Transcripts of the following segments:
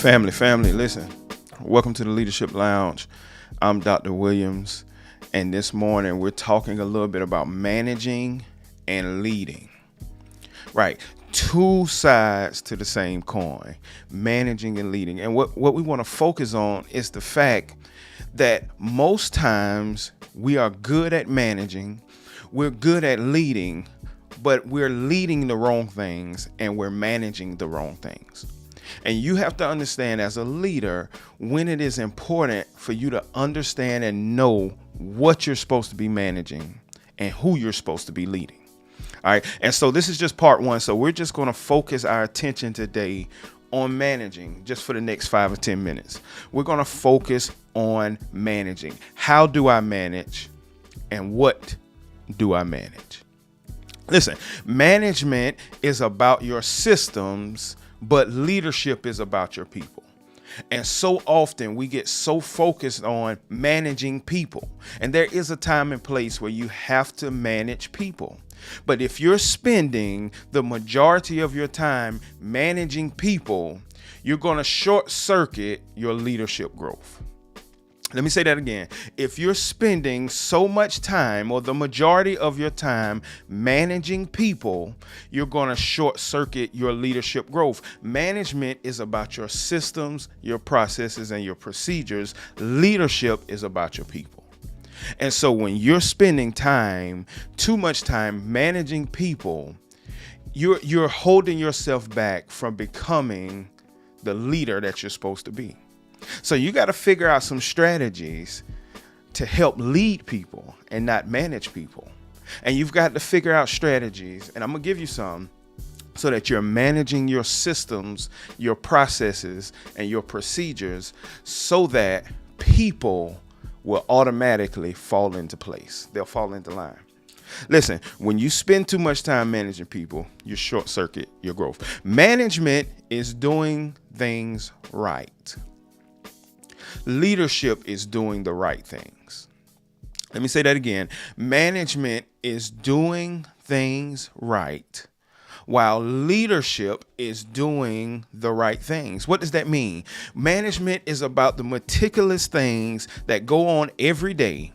Family, listen. Welcome to the Leadership Lounge. I'm Dr. Williams, and this morning we're talking a little bit about managing and leading. Right, two sides to the same coin, managing and leading. And what we want to focus on is the fact that most times we are good at managing, we're good at leading, but we're leading the wrong things and we're managing the wrong things. And you have to understand as a leader when it is important for you to understand and know what you're supposed to be managing and who you're supposed to be leading. All right. And so this is just part one. So we're just going to focus our attention today on managing just for the next 5 or 10 minutes. We're going to focus on managing. How do I manage and what do I manage? Listen, management is about your systems, but leadership is about your people. And so often we get so focused on managing people. And there is a time and place where you have to manage people. But if you're spending the majority of your time managing people, you're going to short circuit your leadership growth. Let me say that again. If you're spending so much time or the majority of your time managing people, you're going to short circuit your leadership growth. Management is about your systems, your processes, and your procedures. Leadership is about your people. And so when you're spending too much time managing people, you're holding yourself back from becoming the leader that you're supposed to be. So you got to figure out some strategies to help lead people and not manage people. And you've got to figure out strategies, and I'm going to give you some, so that you're managing your systems, your processes, and your procedures so that people will automatically fall into place. They'll fall into line. Listen, when you spend too much time managing people, you short circuit your growth. Management is doing things right. Leadership is doing the right things. Let me say that again. Management is doing things right, while leadership is doing the right things. What does that mean? Management is about the meticulous things that go on every day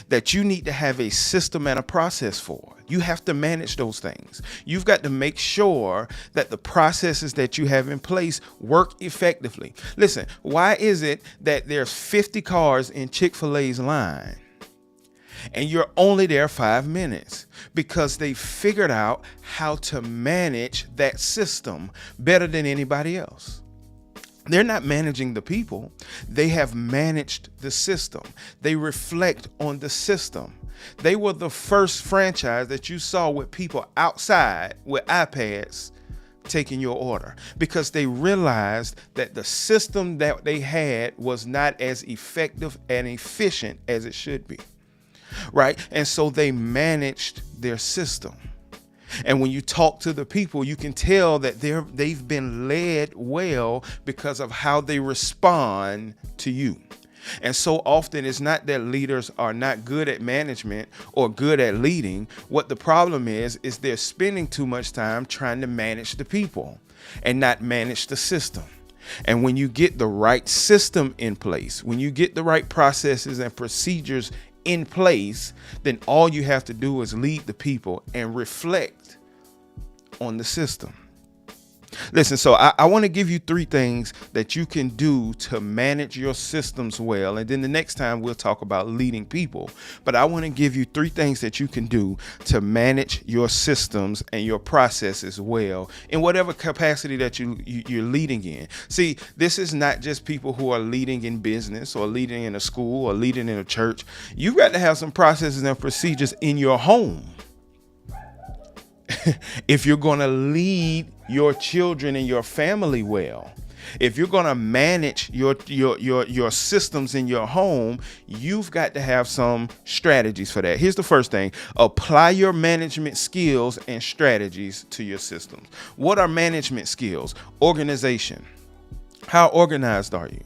that you need to have a system and a process for. You have to manage those things. You've got to make sure that the processes that you have in place work effectively. Listen, why is it that there's 50 cars in Chick-fil-A's line and you're only there 5 minutes? Because they figured out how to manage that system better than anybody else. They're not managing the people. They have managed the system. They reflect on the system. They were the first franchise that you saw with people outside with iPads taking your order, because they realized that the system that they had was not as effective and efficient as it should be. Right? And so they managed their system. And when you talk to the people, you can tell that they've been led well because of how they respond to you. And so often it's not that leaders are not good at management or good at leading. What the problem is they're spending too much time trying to manage the people and not manage the system. And when you get the right system in place, when you get the right processes and procedures in place, then all you have to do is lead the people and reflect on the system. Listen, so I want to give you 3 things that you can do to manage your systems well. And then the next time we'll talk about leading people. But I want to give you 3 things that you can do to manage your systems and your processes well in whatever capacity that you're leading in. See, this is not just people who are leading in business or leading in a school or leading in a church. You've got to have some processes and procedures in your home. If you're going to lead your children and your family well, if you're going to manage your systems in your home, you've got to have some strategies for that. Here's the first thing. Apply your management skills and strategies to your systems. What are management skills? Organization. How organized are you?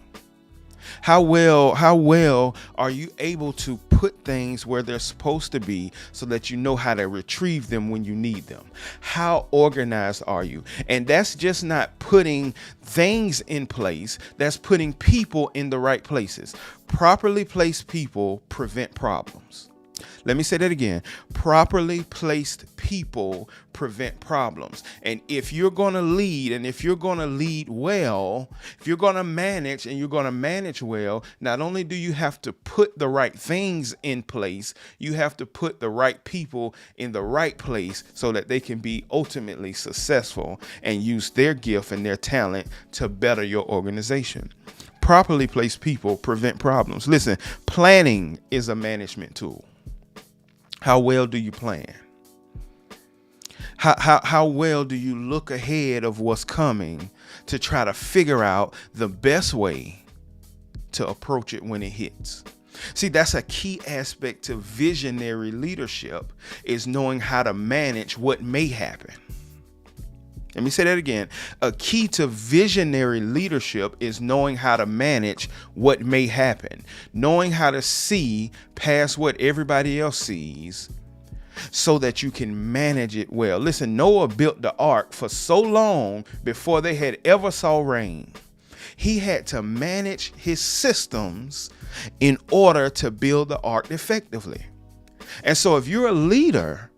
How well are you able to put things where they're supposed to be so that you know how to retrieve them when you need them? How organized are you? And that's just not putting things in place, that's putting people in the right places. Properly placed people prevent problems. Let me say that again. Properly placed people prevent problems. And if you're going to lead, and if you're going to lead well, if you're going to manage and you're going to manage well, not only do you have to put the right things in place, you have to put the right people in the right place so that they can be ultimately successful and use their gift and their talent to better your organization. Properly placed people prevent problems. Listen, planning is a management tool. How well do you plan? How well do you look ahead of what's coming to try to figure out the best way to approach it when it hits? See, that's a key aspect to visionary leadership, is knowing how to manage what may happen. Let me say that again. A key to visionary leadership is knowing how to manage what may happen, knowing how to see past what everybody else sees so that you can manage it well. Listen, Noah built the ark for so long before they had ever saw rain. He had to manage his systems in order to build the ark effectively. And so if you're a leader,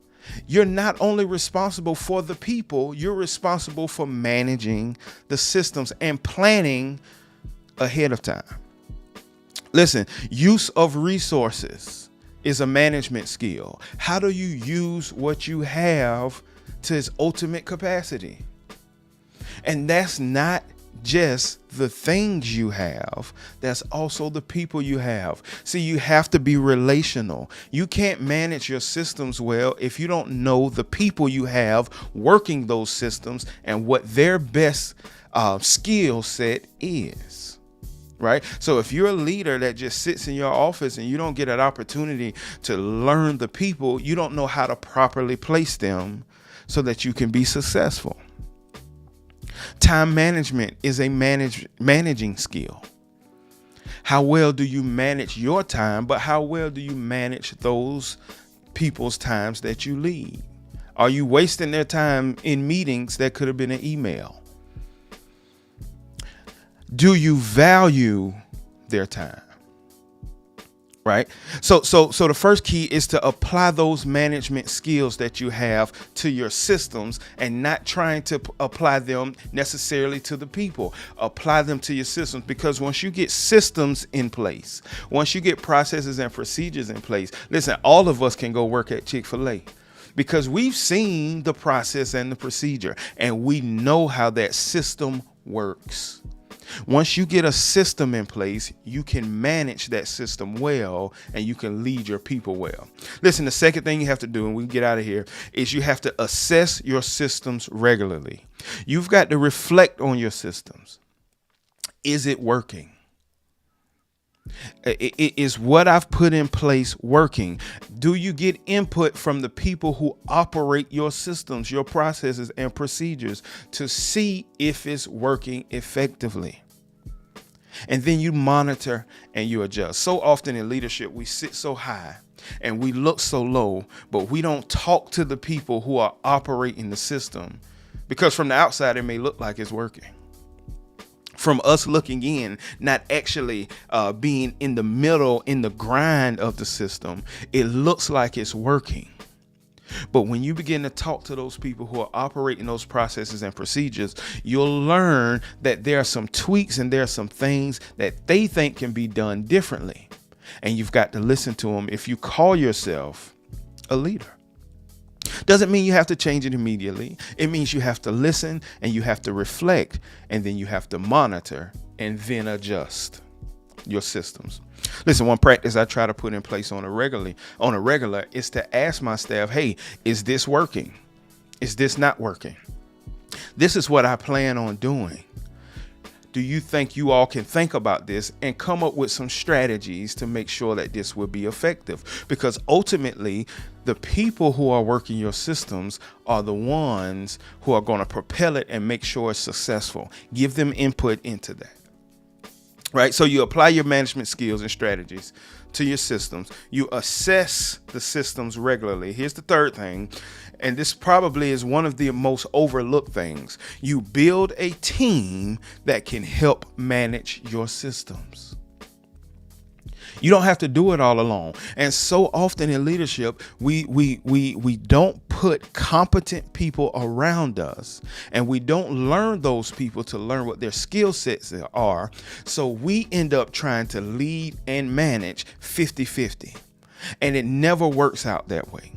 you're not only responsible for the people, you're responsible for managing the systems and planning ahead of time. Listen, use of resources is a management skill. How do you use what you have to its ultimate capacity? And that's not just the things you have, that's also the people you have. See, you have to be relational. You can't manage your systems well if you don't know the people you have working those systems and what their best skill set is. Right? So if you're a leader that just sits in your office and you don't get an opportunity to learn the people, you don't know how to properly place them so that you can be successful. Time management is a managing skill. How well do you manage your time, but how well do you manage those people's times that you lead? Are you wasting their time in meetings that could have been an email? Do you value their time? Right? So the first key is to apply those management skills that you have to your systems and not trying to apply them necessarily to the people. Apply them to your systems, because once you get systems in place, once you get processes and procedures in place, listen, all of us can go work at Chick-fil-A because we've seen the process and the procedure and we know how that system works. Once you get a system in place, you can manage that system well and you can lead your people well. Listen, the second thing you have to do, and we can get out of here, is you have to assess your systems regularly. You've got to reflect on your systems. Is it working? Is what I've put in place working? Do you get input from the people who operate your systems, your processes and procedures to see if it's working effectively? And then you monitor and you adjust. So often in leadership, we sit so high and we look so low, but we don't talk to the people who are operating the system, because from the outside, it may look like it's working. From us looking in, not actually being in the middle, in the grind of the system, it looks like it's working. But when you begin to talk to those people who are operating those processes and procedures, you'll learn that there are some tweaks and there are some things that they think can be done differently. And you've got to listen to them if you call yourself a leader. Doesn't mean you have to change it immediately. It means you have to listen and you have to reflect, and then you have to monitor and then adjust your systems. Listen, one practice I try to put in place on a regular is to ask my staff, hey, is this working? Is this not working? This is what I plan on doing. Do you think you all can think about this and come up with some strategies to make sure that this will be effective? Because ultimately, the people who are working your systems are the ones who are going to propel it and make sure it's successful. Give them input into that. right? So you apply your management skills and strategies to your systems. You assess the systems regularly. Here's the third thing, and this probably is one of the most overlooked things. You build a team that can help manage your systems. You don't have to do it all alone. And so often in leadership, we don't put competent people around us, and we don't learn those people to learn what their skill sets are. So we end up trying to lead and manage 50-50. And it never works out that way.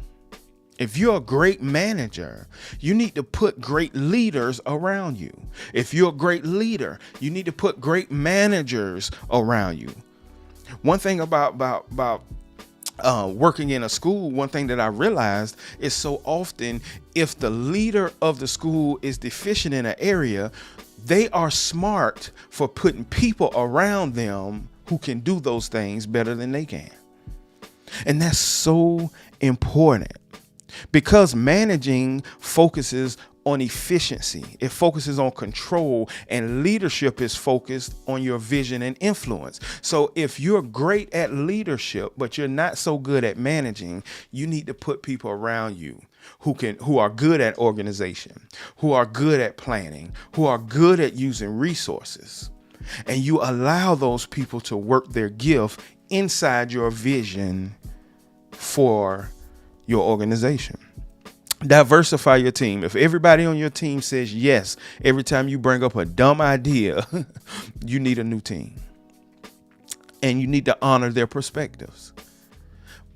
If you're a great manager, you need to put great leaders around you. If you're a great leader, you need to put great managers around you. One thing about working in a school, one thing that I realized is so often if the leader of the school is deficient in an area, they are smart for putting people around them who can do those things better than they can. And that's so important because managing focuses on efficiency. It focuses on control, and leadership is focused on your vision and influence. So if you're great at leadership, but you're not so good at managing, you need to put people around you who are good at organization, who are good at planning, who are good at using resources. And you allow those people to work their gift inside your vision for your organization. Diversify your team. If everybody on your team says yes every time you bring up a dumb idea, you need a new team. And you need to honor their perspectives.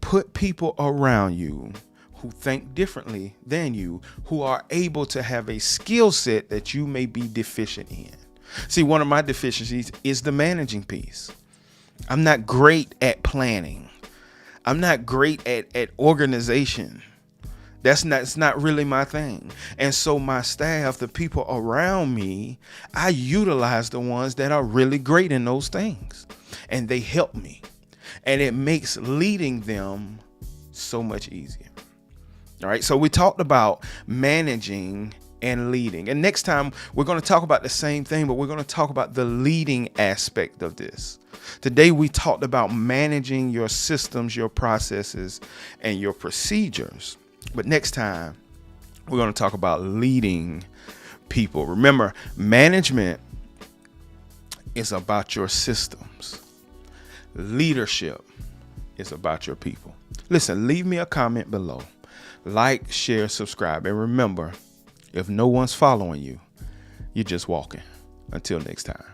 Put people around you who think differently than you, who are able to have a skill set that you may be deficient in. See, one of my deficiencies is the managing piece. I'm not great at planning. I'm not great at organization. It's not really my thing. And so my staff, the people around me, I utilize the ones that are really great in those things. And they help me. And it makes leading them so much easier. All right. So we talked about managing and leading. And next time we're going to talk about the same thing, but we're going to talk about the leading aspect of this. Today we talked about managing your systems, your processes, and your procedures. But next time, we're going to talk about leading people. Remember, management is about your systems. Leadership is about your people. Listen, leave me a comment below. Like, share, subscribe. And remember, if no one's following you, you're just walking. Until next time.